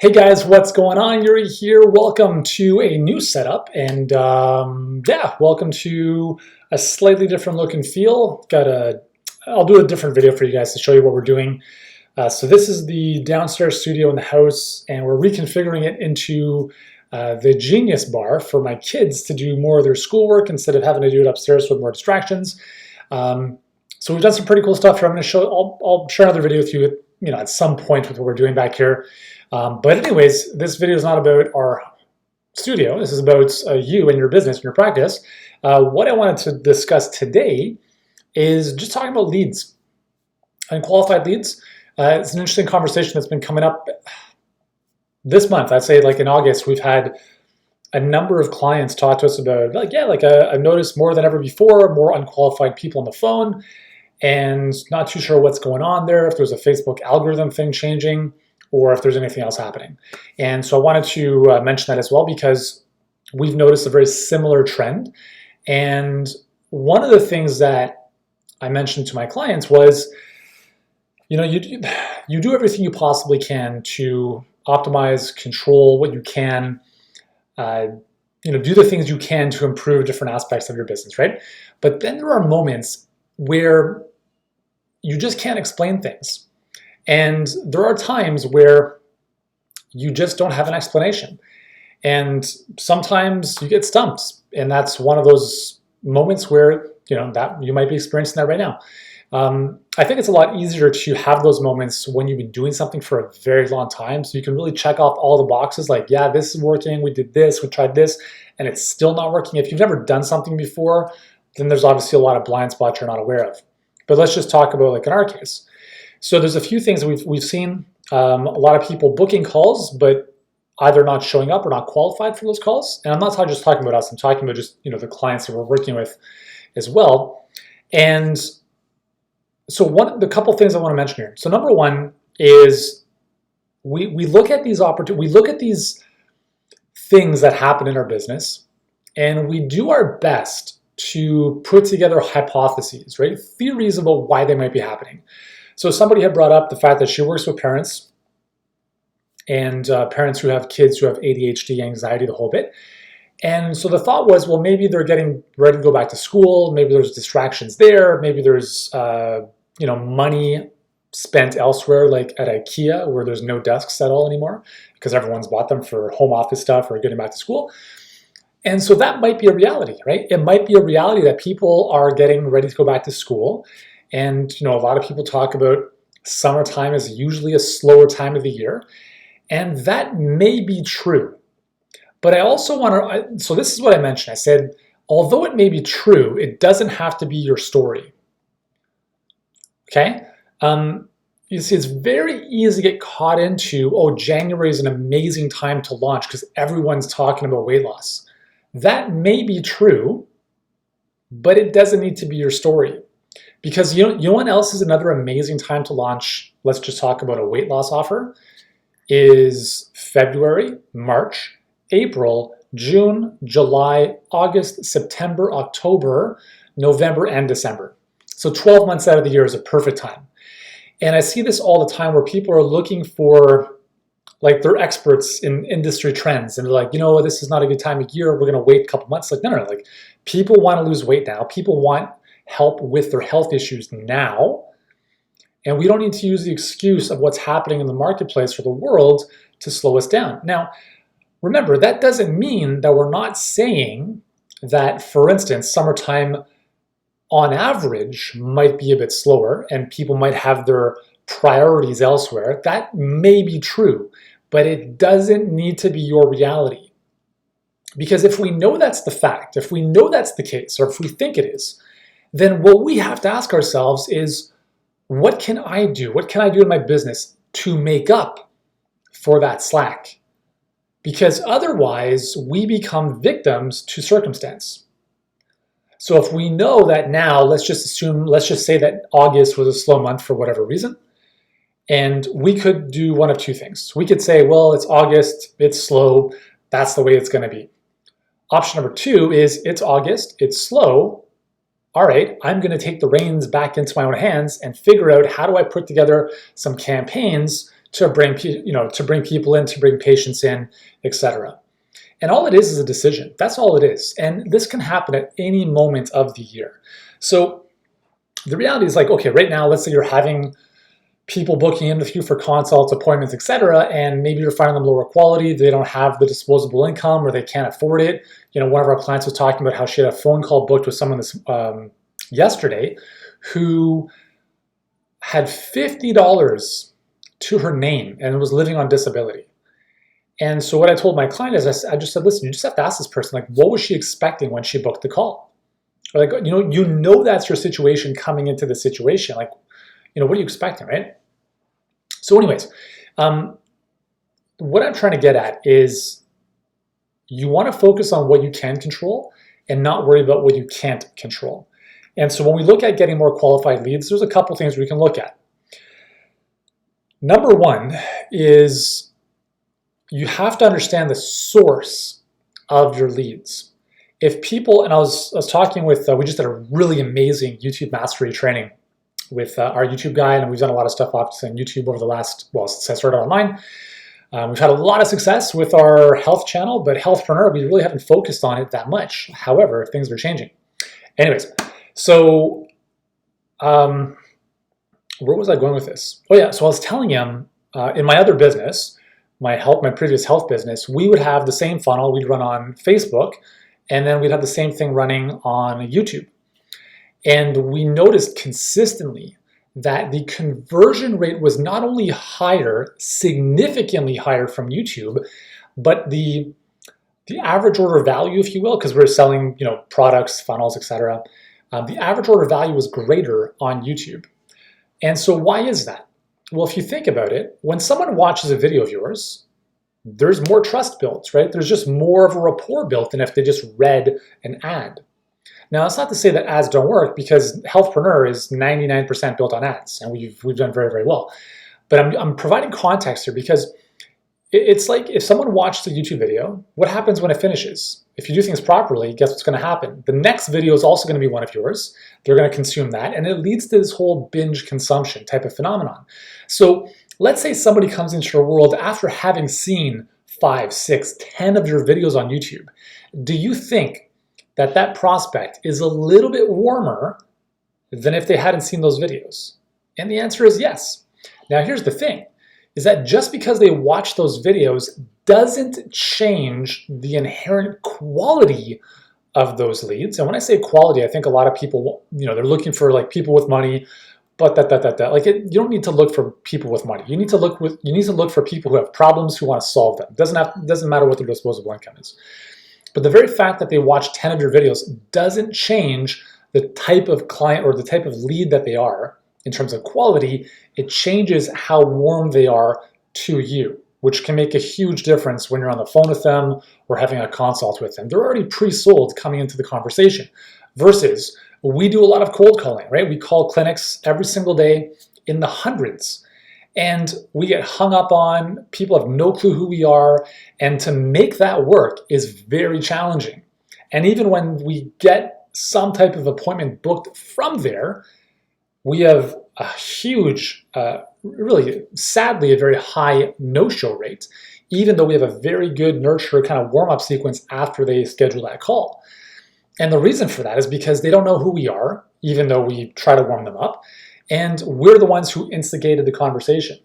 Hey guys, what's going on? Yuri here. Welcome to a new setup, and welcome to a slightly different look and feel. I'll do a different video for you guys to show you what we're doing. So this is the downstairs studio in the house, and we're reconfiguring it into the Genius bar for my kids to do more of their schoolwork instead of having to do it upstairs with more distractions. So we've done some pretty cool stuff here. I'll share another video with you, at some point with what we're doing back here. But anyways, this video is not about our studio. This is about you and your business and your practice. What I wanted to discuss today is just talking about leads, unqualified leads. It's an interesting conversation that's been coming up this month. I'd say like in August, we've had a number of clients talk to us about I've noticed more than ever before, more unqualified people on the phone and not too sure what's going on there, if there's a Facebook algorithm thing changing, or if there's anything else happening. And so I wanted to mention that as well, because we've noticed a very similar trend. And one of the things that I mentioned to my clients was, you do everything you possibly can to optimize, control what you can, do the things you can to improve different aspects of your business, right? But then there are moments where you just can't explain things. And there are times where you just don't have an explanation. And sometimes you get stumped. And that's one of those moments where, that you might be experiencing that right now. I think it's a lot easier to have those moments when you've been doing something for a very long time. So you can really check off all the boxes like, yeah, this is working. We did this, we tried this, and it's still not working. If you've never done something before, then there's obviously a lot of blind spots you're not aware of. But let's just talk about like in our case. So there's a few things that we've seen. A lot of people booking calls, but either not showing up or not qualified for those calls. And I'm not just talking about us. I'm talking about just the clients that we're working with as well. And so the couple things I want to mention here. So number one is we look at these opportunities. We look at these things that happen in our business, and we do our best to put together hypotheses, right? Theories about why they might be happening. So somebody had brought up the fact that she works with parents and parents who have kids who have ADHD, anxiety, the whole bit. And so the thought was, well, maybe they're getting ready to go back to school. Maybe there's distractions there. Maybe there's, money spent elsewhere, like at IKEA, where there's no desks at all anymore because everyone's bought them for home office stuff or getting back to school. And so that might be a reality, right? It might be a reality that people are getting ready to go back to school. And, a lot of people talk about summertime is usually a slower time of the year. And that may be true. But I also so this is what I mentioned. I said, although it may be true, it doesn't have to be your story. Okay? You see, it's very easy to get caught into, January is an amazing time to launch because everyone's talking about weight loss. That may be true, but it doesn't need to be your story. Because you know what else is another amazing time to launch? Let's just talk about a weight loss offer. Is February, March, April, June, July, August, September, October, November, and December. So 12 months out of the year is a perfect time. And I see this all the time where people are looking for, they're experts in industry trends. And they're like, this is not a good time of year. We're going to wait a couple months. No. People want to lose weight now. People want help with their health issues now. And we don't need to use the excuse of what's happening in the marketplace or the world to slow us down. Now, remember, that doesn't mean that we're not saying that, for instance, summertime on average might be a bit slower and people might have their priorities elsewhere. That may be true, but it doesn't need to be your reality. Because if we know that's the fact, if we know that's the case, or if we think it is, then what we have to ask ourselves is, what can I do? What can I do in my business to make up for that slack? Because otherwise, we become victims to circumstance. So if we know that now, let's just say that August was a slow month for whatever reason, and we could do one of two things. We could say, well, it's August, it's slow, that's the way it's going to be. Option number two is, it's August, it's slow, all right, I'm going to take the reins back into my own hands and figure out how do I put together some campaigns to bring people in, to bring patients in, etc. And all it is a decision. That's all it is. And this can happen at any moment of the year. So the reality is like, okay, right now, let's say you're having people booking in with you for consults, appointments, etc., and maybe you're finding them lower quality, they don't have the disposable income or they can't afford it. One of our clients was talking about how she had a phone call booked with someone yesterday who had $50 to her name and was living on disability. And so what I told my client is I just said, listen, you just have to ask this person, like, what was she expecting when she booked the call? Or like, that's your situation coming into the situation. Like, what are you expecting, right? So anyways, what I'm trying to get at is you want to focus on what you can control and not worry about what you can't control. And so when we look at getting more qualified leads, there's a couple things we can look at. Number one is you have to understand the source of your leads. If people, and I was talking with, we just did a really amazing YouTube mastery training with our YouTube guy, and we've done a lot of stuff obviously on YouTube over the last, since I started online. We've had a lot of success with our health channel, but Healthpreneur, we really haven't focused on it that much. However, things are changing. Anyways, so where was I going with this? Oh yeah, so I was telling him in my other business, my previous health business, we would have the same funnel we'd run on Facebook, and then we'd have the same thing running on YouTube. And we noticed consistently that the conversion rate was not only higher, significantly higher from YouTube, but the average order value, if you will, because we're selling products, funnels, etc. The average order value was greater on YouTube. And so why is that? Well, if you think about it, when someone watches a video of yours, there's more trust built, right? There's just more of a rapport built than if they just read an ad. Now, that's not to say that ads don't work, because Healthpreneur is 99% built on ads, and we've done very, very well. But I'm providing context here because it's like if someone watched a YouTube video, what happens when it finishes? If you do things properly, guess what's going to happen? The next video is also going to be one of yours. They're going to consume that, and it leads to this whole binge consumption type of phenomenon. So let's say somebody comes into your world after having seen 5, 6, 10 of your videos on YouTube. Do you think that prospect is a little bit warmer than if they hadn't seen those videos? And the answer is yes. Now, here's the thing, is that just because they watch those videos doesn't change the inherent quality of those leads. And when I say quality, I think a lot of people, they're looking for like people with money, but like you don't need to look for people with money. You need to look for people who have problems, who want to solve them. Doesn't matter what their disposable income is. But the very fact that they watch 10 of your videos doesn't change the type of client or the type of lead that they are in terms of quality. It changes how warm they are to you, which can make a huge difference when you're on the phone with them or having a consult with them. They're already pre-sold coming into the conversation versus we do a lot of cold calling, right? We call clinics every single day in the hundreds. And we get hung up on, people have no clue who we are, and to make that work is very challenging. And even when we get some type of appointment booked from there, we have a huge, really sadly a very high no-show rate, even though we have a very good nurture kind of warm-up sequence after they schedule that call. And the reason for that is because they don't know who we are, even though we try to warm them up. And we're the ones who instigated the conversation.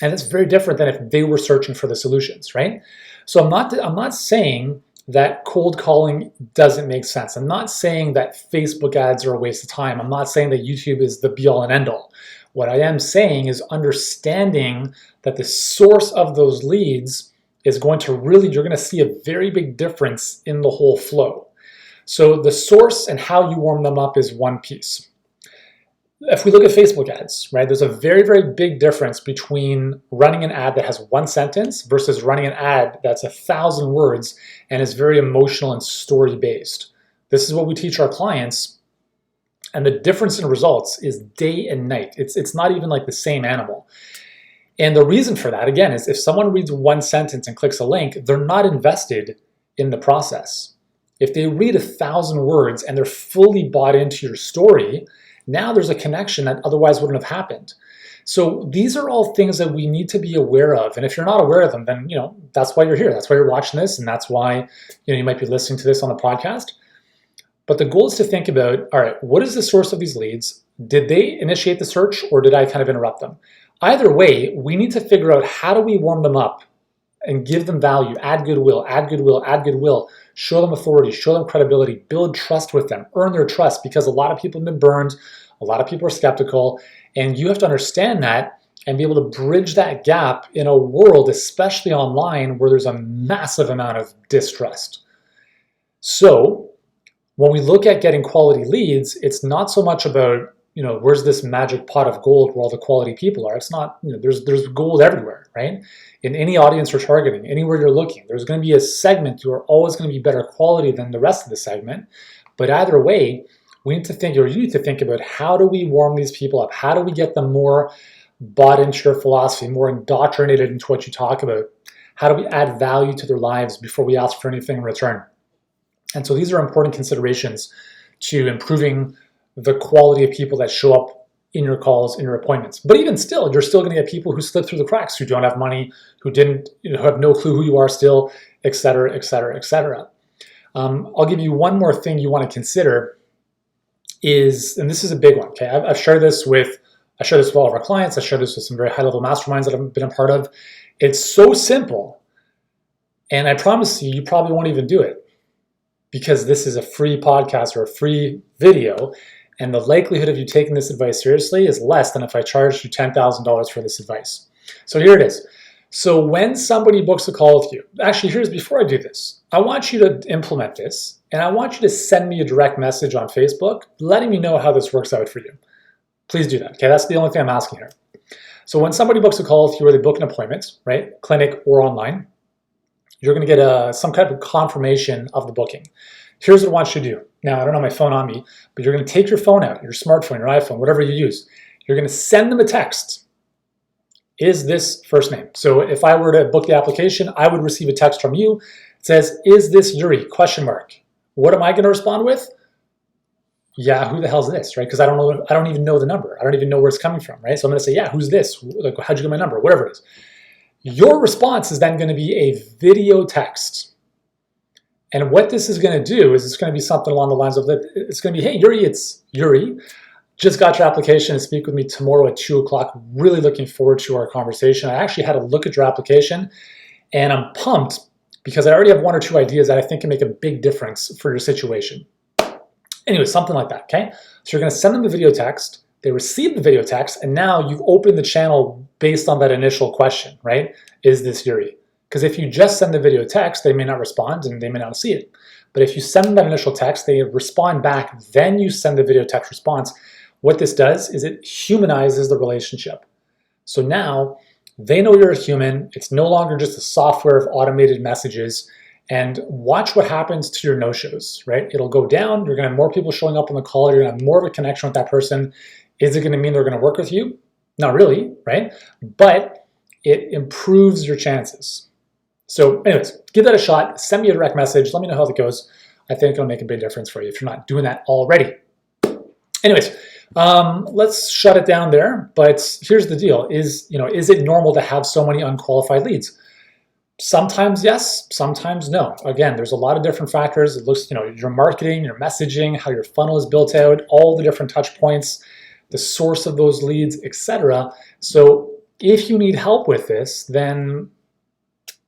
And it's very different than if they were searching for the solutions, right? So I'm not saying that cold calling doesn't make sense. I'm not saying that Facebook ads are a waste of time. I'm not saying that YouTube is the be-all and end-all. What I am saying is understanding that the source of those leads is going to you're going to see a very big difference in the whole flow. So the source and how you warm them up is one piece. If we look at Facebook ads, right, there's a very, very big difference between running an ad that has one sentence versus running an ad that's 1,000 words and is very emotional and story-based. This is what we teach our clients, and the difference in results is day and night. It's not even like the same animal. And the reason for that, again, is if someone reads one sentence and clicks a link, they're not invested in the process. If they read 1,000 words and they're fully bought into your story, Now there's a connection that otherwise wouldn't have happened. So these are all things that we need to be aware of. And if you're not aware of them, then that's why you're here. That's why you're watching this, and that's why you might be listening to this on the podcast. But the goal is to think about, all right, what is the source of these leads? Did they initiate the search, or did I kind of interrupt them? Either way, we need to figure out how do we warm them up and give them value, add goodwill, add goodwill, add goodwill, show them authority, show them credibility, build trust with them, earn their trust, because a lot of people have been burned, a lot of people are skeptical, and you have to understand that and be able to bridge that gap in a world, especially online, where there's a massive amount of distrust. So when we look at getting quality leads, it's not so much about, where's this magic pot of gold where all the quality people are. It's not, there's gold everywhere, right? In any audience you're targeting, anywhere you're looking, there's going to be a segment who are always going to be better quality than the rest of the segment. But either way, we need to think, or you need to think about, how do we warm these people up? How do we get them more bought into your philosophy, more indoctrinated into what you talk about? How do we add value to their lives before we ask for anything in return? And so these are important considerations to improving the quality of people that show up in your calls, in your appointments. But even still, you're still going to get people who slip through the cracks, who don't have money, who didn't, have no clue who you are still, et cetera, et cetera, et cetera. I'll give you one more thing you want to consider is, and this is a big one, okay? I share this with all of our clients. I share this with some very high-level masterminds that I've been a part of. It's so simple, and I promise you probably won't even do it, because this is a free podcast or a free video, and the likelihood of you taking this advice seriously is less than if I charged you $10,000 for this advice. So here it is. So when somebody books a call with you, actually, before I do this, I want you to implement this, and I want you to send me a direct message on Facebook letting me know how this works out for you. Please do that, okay? That's the only thing I'm asking here. So when somebody books a call with you or they book an appointment, right, clinic or online, you're going to get some kind of confirmation of the booking. Here's what I want you to do. Now, I don't have my phone on me, but you're going to take your phone out, your smartphone, your iPhone, whatever you use. You're going to send them a text. Is this first name? So if I were to book the application, I would receive a text from you. It says, is this Yuri? ? What am I going to respond with? Yeah, who the hell is this, right? Because I don't even know the number. I don't even know where it's coming from, right? So I'm going to say, yeah, who's this? Like, how'd you get my number? Whatever it is. Your response is then going to be a video text. And what this is going to do is it's going to be something along the lines of, it's going to be, hey, Yuri, it's Yuri. Just got your application to speak with me tomorrow at 2 o'clock. Really looking forward to our conversation. I actually had a look at your application, and I'm pumped because I already have 1 or 2 ideas that I think can make a big difference for your situation. Anyway, something like that, okay? So you're going to send them a video text. They receive the video text, and now you've opened the channel based on that initial question, right? Is this Yuri? Because if you just send the video text, they may not respond and they may not see it. But if you send them that initial text, they respond back, then you send the video text response. What this does is it humanizes the relationship. So now they know you're a human. It's no longer just a software of automated messages. And watch what happens to your no-shows, right? It'll go down. You're going to have more people showing up on the call. You're going to have more of a connection with that person. Is it going to mean they're going to work with you? Not really, right? But it improves your chances. So anyways, give that a shot. Send me a direct message. Let me know how it goes. I think it'll make a big difference for you if you're not doing that already. Anyways, let's shut it down there. But here's the deal. Is it normal to have so many unqualified leads? Sometimes yes, sometimes no. Again, there's a lot of different factors. It looks, your marketing, your messaging, how your funnel is built out, all the different touch points, the source of those leads, etc. So if you need help with this, then,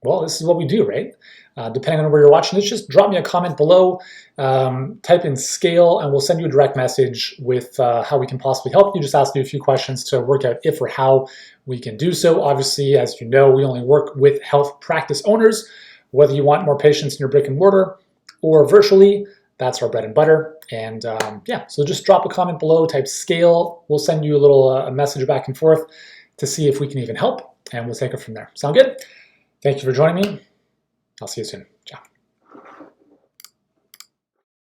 well, this is what we do, right? Depending on where you're watching this, just drop me a comment below, type in scale, and we'll send you a direct message with how we can possibly help you. Just ask you a few questions to work out if or how we can do so. Obviously, as you know, we only work with health practice owners. Whether you want more patients in your brick and mortar or virtually, that's our bread and butter. And yeah, so just drop a comment below, type scale. We'll send you a little a message back and forth to see if we can even help, and we'll take it from there. Sound good? Thank you for joining me. I'll see you soon. Ciao.